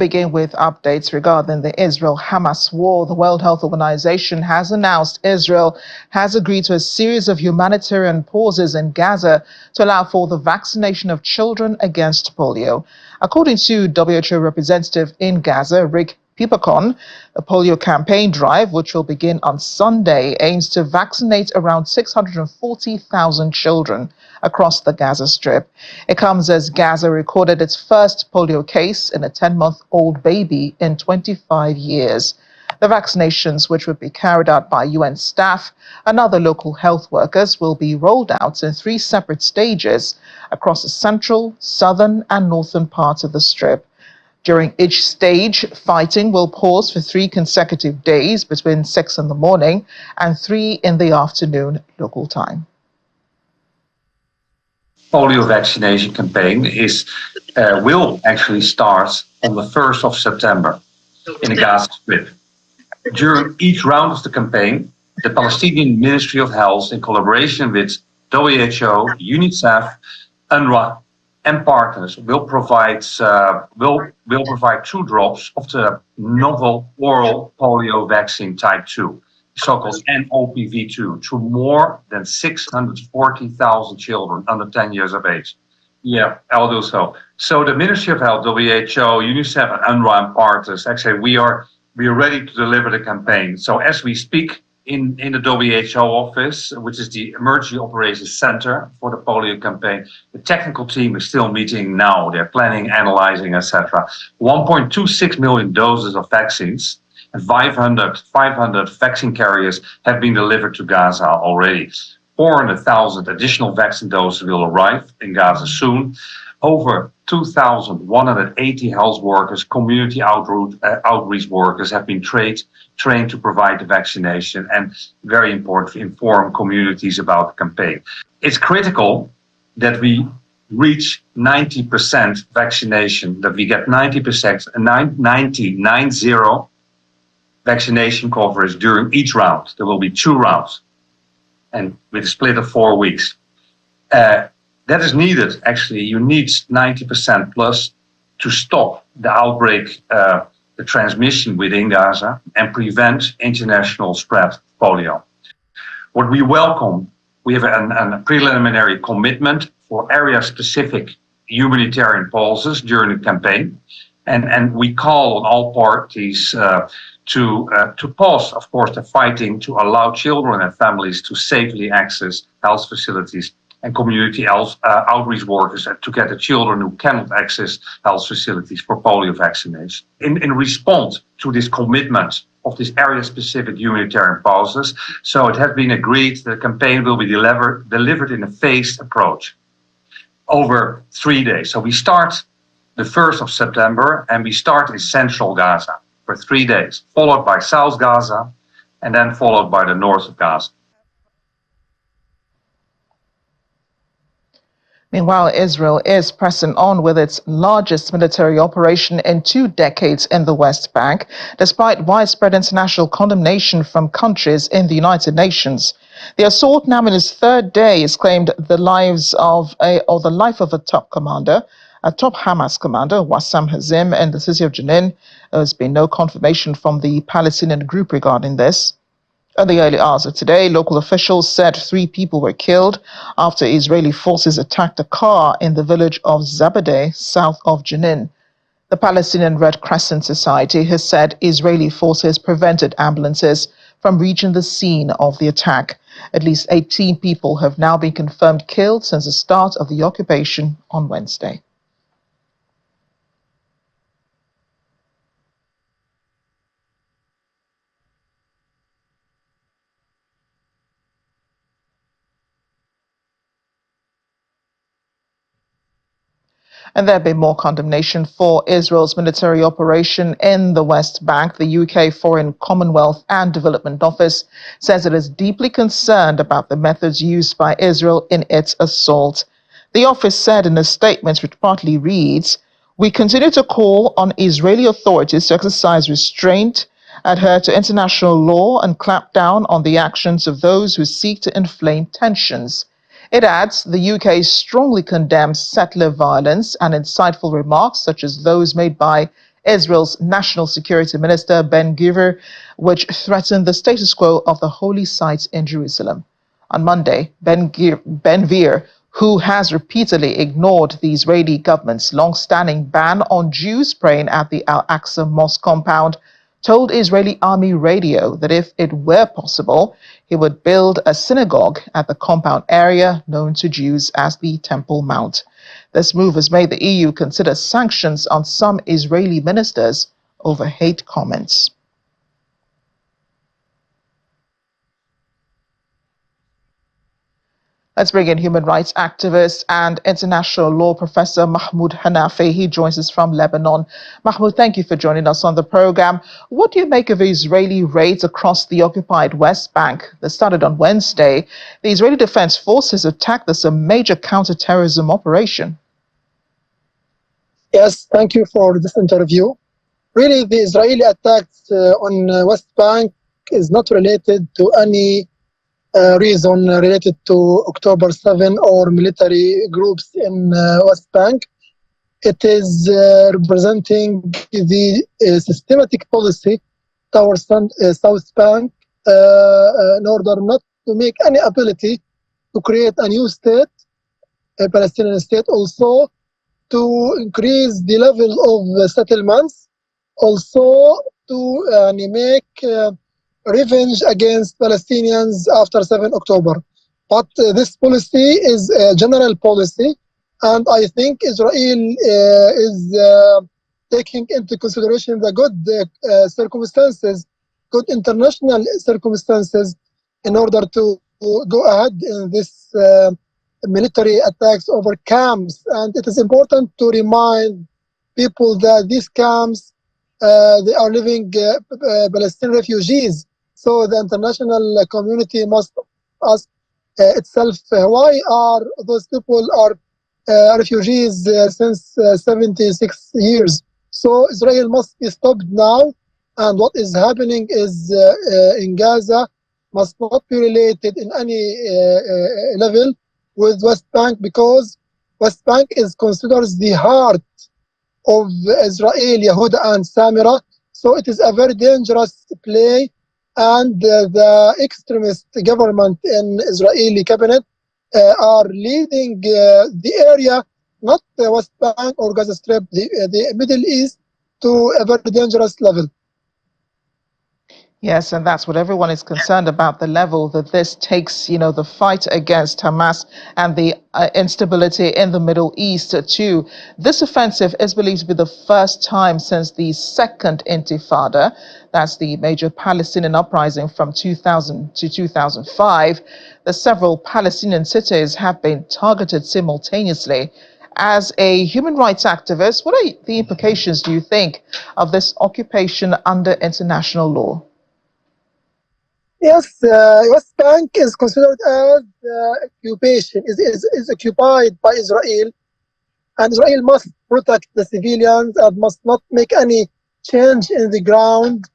begin with updates regarding the Israel-Hamas war. The World Health Organization has announced Israel has agreed to a series of humanitarian pauses in Gaza to allow for the vaccination of children against polio. According to WHO representative in Gaza, Rick Pipacon, the polio campaign drive, which will begin on Sunday, aims to vaccinate around 640,000 children across the Gaza Strip. It comes as Gaza recorded its first polio case in a 10-month-old baby in 25 years. The vaccinations, which would be carried out by UN staff and other local health workers, will be rolled out in 3 separate stages across the central, southern, and northern parts of the Strip. During each stage, fighting will pause for 3 consecutive days between 6 in the morning and 3 in the afternoon local time. Polio vaccination campaign will actually start on the 1st of September in the Gaza Strip. During each round of the campaign, the Palestinian Ministry of Health, in collaboration with WHO, UNICEF, UNRWA, and partners, will provide 2 drops of the novel oral polio vaccine type 2, so-called NOPV2, to more than 640,000 children under 10 years of age. Yeah, I'll do so. So the Ministry of Health, WHO, UNICEF, and UNRWA and partners, actually, we are ready to deliver the campaign. So as we speak, in the WHO office, which is the Emergency Operations Center for the polio campaign, the technical team is still meeting now. They're planning, analyzing, etc. 1.26 million doses of vaccines and 500 vaccine carriers have been delivered to Gaza already. 400,000 additional vaccine doses will arrive in Gaza soon. Over 2,180 health workers, community outreach workers have been trained to provide the vaccination, and very important, to inform communities about the campaign. It's critical that we reach 90% vaccination, that we get 90% vaccination coverage during each round. There will be 2 rounds, and with a split of 4 weeks. That is needed, actually. You need 90% plus to stop the outbreak, the transmission within Gaza, and prevent international spread of polio. What we welcome, we have a preliminary commitment for area-specific humanitarian pauses during the campaign, and we call on all parties to pause, of course, the fighting to allow children and families to safely access health facilities and community outreach workers to get the children who cannot access health facilities for polio vaccination. In response to this commitment of this area-specific humanitarian pauses, so it has been agreed that the campaign will be delivered in a phased approach over 3 days. So we start the 1st of September, and we start in central Gaza for 3 days, followed by South Gaza, and then followed by the north of Gaza. Meanwhile, Israel is pressing on with its largest military operation in 2 decades in the West Bank, despite widespread international condemnation from countries in the United Nations. The assault, now in its 3rd day, has claimed the life of a top Hamas commander, Wassam Hazim, in the city of Jenin. There has been no confirmation from the Palestinian group regarding this. In the early hours of today, local officials said 3 people were killed after Israeli forces attacked a car in the village of Zabadeh, south of Jenin. The Palestinian Red Crescent Society has said Israeli forces prevented ambulances from reaching the scene of the attack. At least 18 people have now been confirmed killed since the start of the occupation on Wednesday. And there'll be more condemnation for Israel's military operation in the West Bank. The UK Foreign, Commonwealth and Development Office says it is deeply concerned about the methods used by Israel in its assault. The office said in a statement, which partly reads, "We continue to call on Israeli authorities to exercise restraint, adhere to international law, and clamp down on the actions of those who seek to inflame tensions." It adds, the UK strongly condemns settler violence and insightful remarks such as those made by Israel's National Security Minister Ben-Gvir, which threatened the status quo of the holy sites in Jerusalem. On Monday, Ben-Gvir, who has repeatedly ignored the Israeli government's long-standing ban on Jews praying at the Al-Aqsa Mosque compound, told Israeli army radio that if it were possible, he would build a synagogue at the compound area known to Jews as the Temple Mount. This move has made the EU consider sanctions on some Israeli ministers over hate comments. Let's bring in human rights activist and international law professor Mahmoud Hanafi. He joins us from Lebanon. Mahmoud, thank you for joining us on the program. What do you make of Israeli raids across the occupied West Bank that started on Wednesday? The Israeli Defense Forces attacked this a major counterterrorism operation. Yes, thank you for this interview. Really, the Israeli attacks on West Bank is not related to any reason related to October 7 or military groups in West Bank. It is representing the systematic policy towards South Bank in order not to make any ability to create a new state, a Palestinian state, also to increase the level of settlements, also to make revenge against Palestinians after 7 October. But this policy is a general policy, and I think Israel is taking into consideration the good circumstances, good international circumstances, in order to go ahead in this military attacks over camps. And it is important to remind people that these camps, they are living Palestinian refugees. So the international community must ask itself, why are those people are refugees since 76 years? So Israel must be stopped now, and what is happening is in Gaza must not be related in any level with West Bank, because West Bank is considered the heart of Israel, Yehuda and Samira. So it is a very dangerous play, and the extremist government in Israeli cabinet are leading the area, not the West Bank or Gaza Strip, the Middle East, to a very dangerous level. Yes, and that's what everyone is concerned about, the level that this takes, the fight against Hamas and the instability in the Middle East too. This offensive is believed to be the first time since the Second Intifada, that's the major Palestinian uprising from 2000 to 2005, that several Palestinian cities have been targeted simultaneously. As a human rights activist, what are the implications, do you think, of this occupation under international law? Yes, West Bank is considered as occupation, is occupied by Israel, and Israel must protect the civilians and must not make any change in the ground,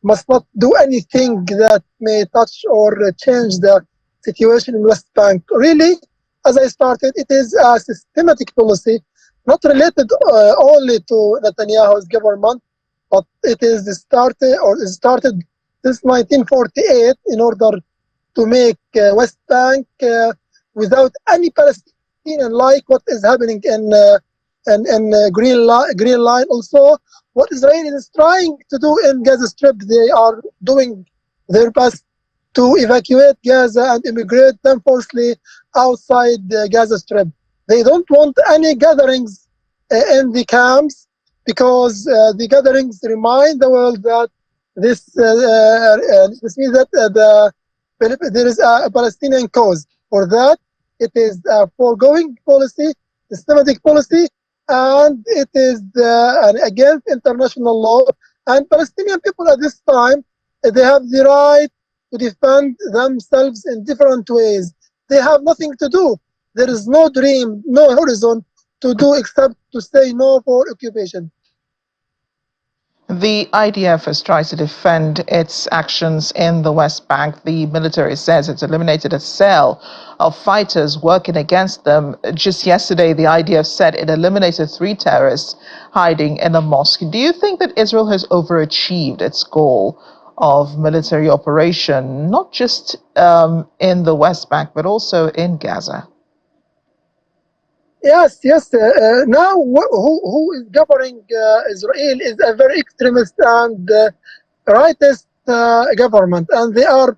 must not do anything that may touch or change the situation in West Bank. Really, as I started, it is a systematic policy, not related only to Netanyahu's government, but it is started since 1948 in order to make West Bank without any Palestinian, like what is happening in Green Line. Also, what Israel is trying to do in Gaza Strip, they are doing their best to evacuate Gaza and immigrate them forcibly outside the Gaza Strip. They don't want any gatherings in the camps, because the gatherings remind the world that this means that there is a Palestinian cause. For that, it is a foregoing policy, systematic policy, and it is against international law. And Palestinian people at this time, they have the right to defend themselves in different ways. They have nothing to do. There is no dream, no horizon to do except to say no for occupation. The IDF has tried to defend its actions in the West Bank. The military says it's eliminated a cell of fighters working against them. Just yesterday, the IDF said it eliminated 3 terrorists hiding in a mosque. Do you think that Israel has overachieved its goal of military operation, not just in the West Bank, but also in Gaza? Yes, yes. Now, who is governing Israel is a very extremist and rightist government, and they are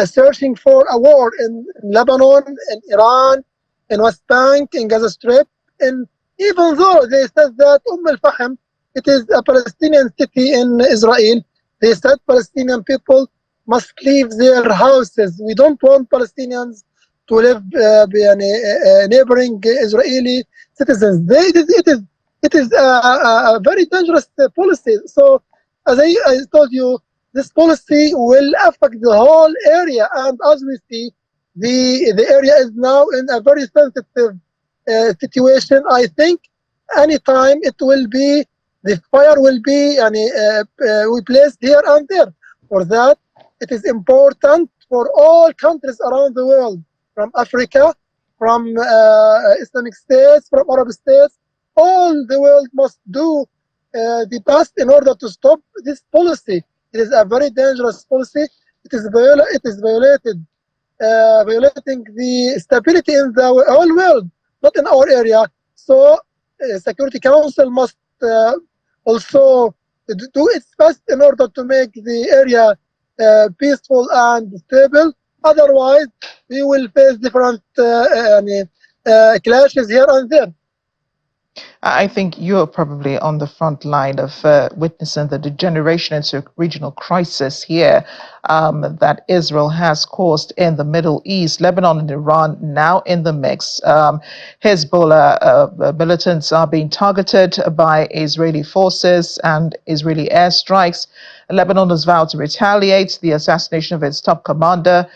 searching for a war in Lebanon, in Iran, in West Bank, in Gaza Strip. And even though they said that Al-Fahm, it is a Palestinian city in Israel, they said Palestinian people must leave their houses. We don't want Palestinians to live neighboring Israeli citizens. It is a very dangerous policy. So, as I told you, this policy will affect the whole area, and as we see, the area is now in a very sensitive situation. I think anytime it will be, the fire will be placed here and there. For that, it is important for all countries around the world, from Africa, from Islamic states, from Arab states, all the world must do the best in order to stop this policy. It is a very dangerous policy. It is violating the stability in the whole world, not in our area. So, Security Council must also do its best in order to make the area peaceful and stable. Otherwise, we will face different clashes here and there. I think you're probably on the front line of witnessing the degeneration into regional crisis here that Israel has caused in the Middle East. Lebanon and Iran now in the mix. Hezbollah militants are being targeted by Israeli forces and Israeli airstrikes. Lebanon has vowed to retaliate the assassination of its top commander.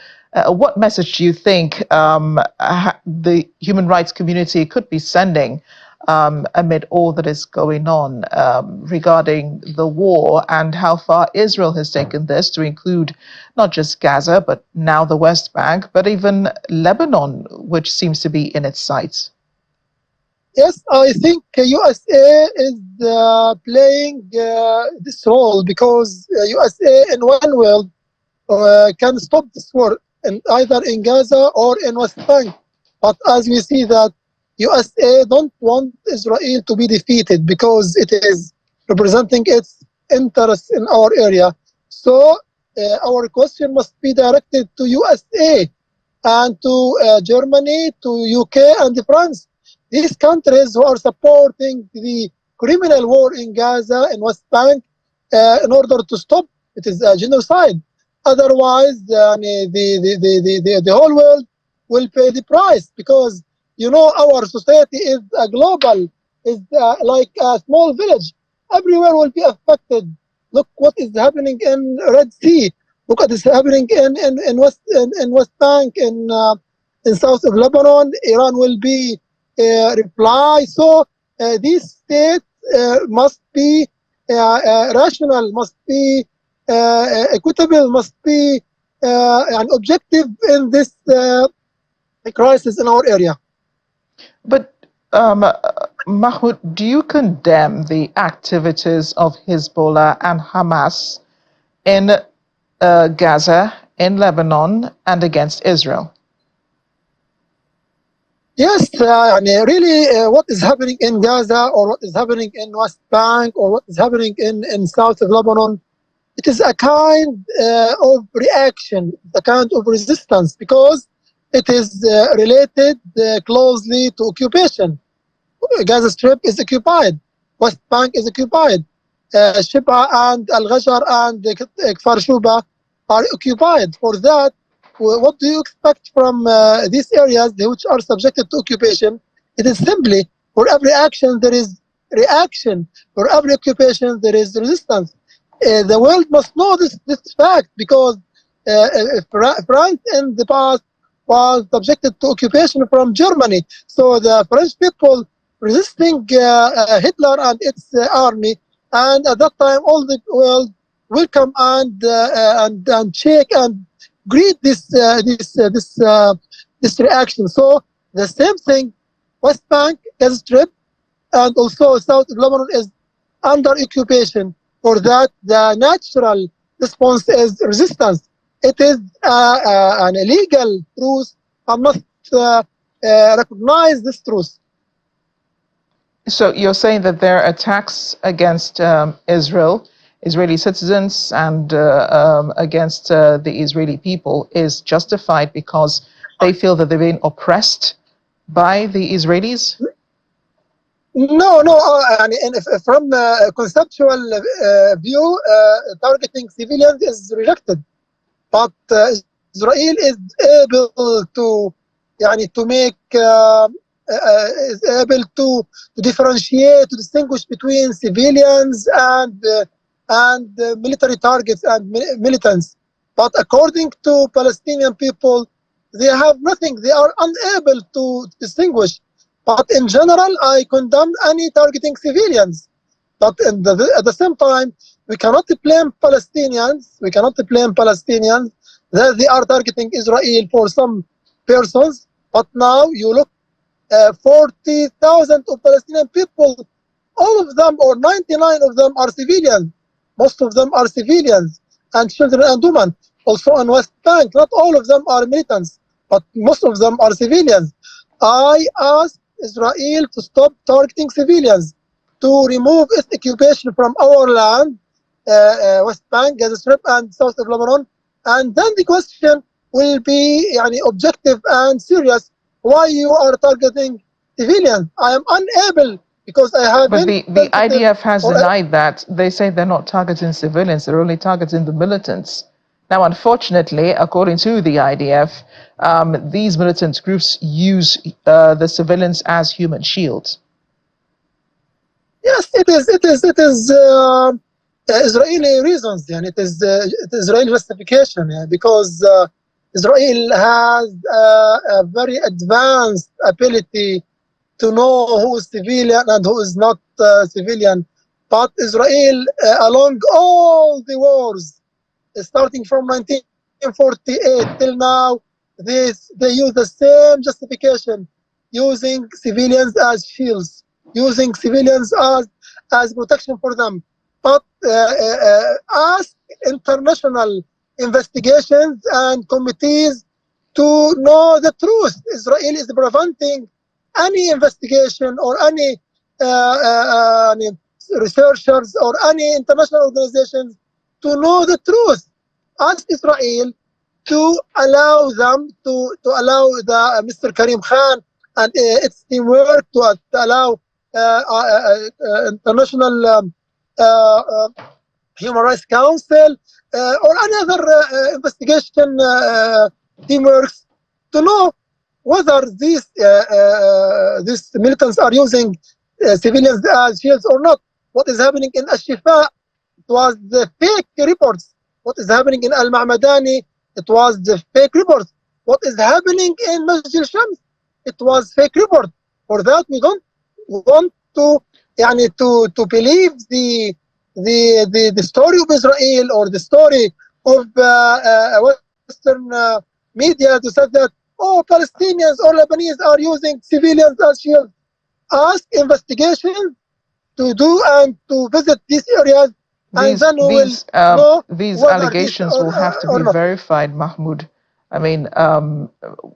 What message do you think the human rights community could be sending amid all that is going on regarding the war, and how far Israel has taken this to include not just Gaza, but now the West Bank, but even Lebanon, which seems to be in its sights? Yes, I think USA is playing this role, because USA in one world can stop this war, either in Gaza or in West Bank. But as we see that USA don't want Israel to be defeated, because it is representing its interests in our area. So our question must be directed to USA and to Germany, to UK and France. These countries who are supporting the criminal war in Gaza and West Bank in order to stop it is a genocide. Otherwise, the whole world will pay the price, because our society is a global, is like a small village. Everywhere will be affected. Look what is happening in Red Sea. Look what is happening in West Bank, in south of Lebanon. Iran will be reply. So these states must be rational, must be equitable, must be an objective in this crisis in our area. But Mahmoud, do you condemn the activities of Hezbollah and Hamas in Gaza, in Lebanon, and against Israel? Yes, really, what is happening in Gaza, or what is happening in West Bank, or what is happening in south of Lebanon, it is a kind of reaction, a kind of resistance, because it is related closely to occupation. Gaza Strip is occupied. West Bank is occupied. Shib'a and Al-Ghashar and Kfar Shuba are occupied. For that, what do you expect from these areas which are subjected to occupation? It is simply, for every action there is reaction. For every occupation there is resistance. The world must know this fact, because France in the past was subjected to occupation from Germany. So the French people resisting Hitler and its army And at that time, all the world welcome and check and greet this reaction. So the same thing, West Bank, Gaza Strip, and also south of Lebanon is under occupation. For that, the natural response is resistance. It is an illegal truth and must recognize this truth. So you're saying that their attacks against Israeli citizens, and against the Israeli people is justified because they feel that they're being oppressed by the Israelis? No, no. And if, from a conceptual view, targeting civilians is rejected. But Israel is able to, to make, is able to differentiate, to distinguish between civilians and military targets and militants. But according to Palestinian people, they have nothing. They are unable to distinguish. But in general, I condemn any targeting civilians. But at the same time, we cannot blame Palestinians. We cannot blame Palestinians that they are targeting Israel for some persons. But now you look, 40,000 of Palestinian people, all of them or 99 of them are civilians. Most of them are civilians and children and women. Also on West Bank, not all of them are militants, but most of them are civilians. I ask Israel to stop targeting civilians, to remove its occupation from our land, West Bank, Gaza Strip, and south of Lebanon. And then the question will be objective and serious. Why you are targeting civilians? I am unable because I have But been the IDF has or denied that. They say they're not targeting civilians, they're only targeting the militants. Now, unfortunately, according to the IDF, these militant groups use the civilians as human shields. yes, it is Israeli reasons, and it is Israeli justification, because Israel has a very advanced ability to know who is civilian and who is not civilian. But Israel, along all the wars, starting from 1948 till now, they use the same justification, using civilians as shields, using civilians as protection for them. But ask international investigations and committees to know the truth. Israel is preventing any investigation or any researchers or any international organizations to know the truth. Ask Israel to allow them to allow the Mr. Karim Khan and its teamwork to allow international Human Rights Council or any other investigation teamworks to know whether these militants are using civilians as shields or not. What is happening in Al-Shifa, it was the fake reports. What is happening in Al-Ma'madani, it was the fake reports. What is happening in Masjid Shams, it was fake report. For that, we don't want to believe the story of Israel or the story of Western media to say that, oh, Palestinians or Lebanese are using civilians as shields. Ask investigations to do and to visit these areas, and then we will know these whether allegations this will have to be verified, Mahmoud. I mean,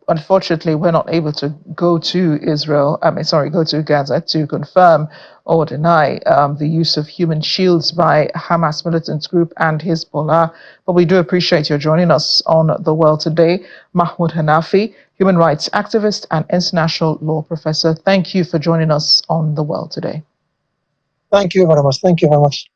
unfortunately, we're not able to go to go to Gaza to confirm or deny the use of human shields by Hamas militant group and Hezbollah. But we do appreciate your joining us on The World Today. Mahmoud Hanafi, human rights activist and international law professor. Thank you for joining us on The World Today. Thank you very much. Thank you very much.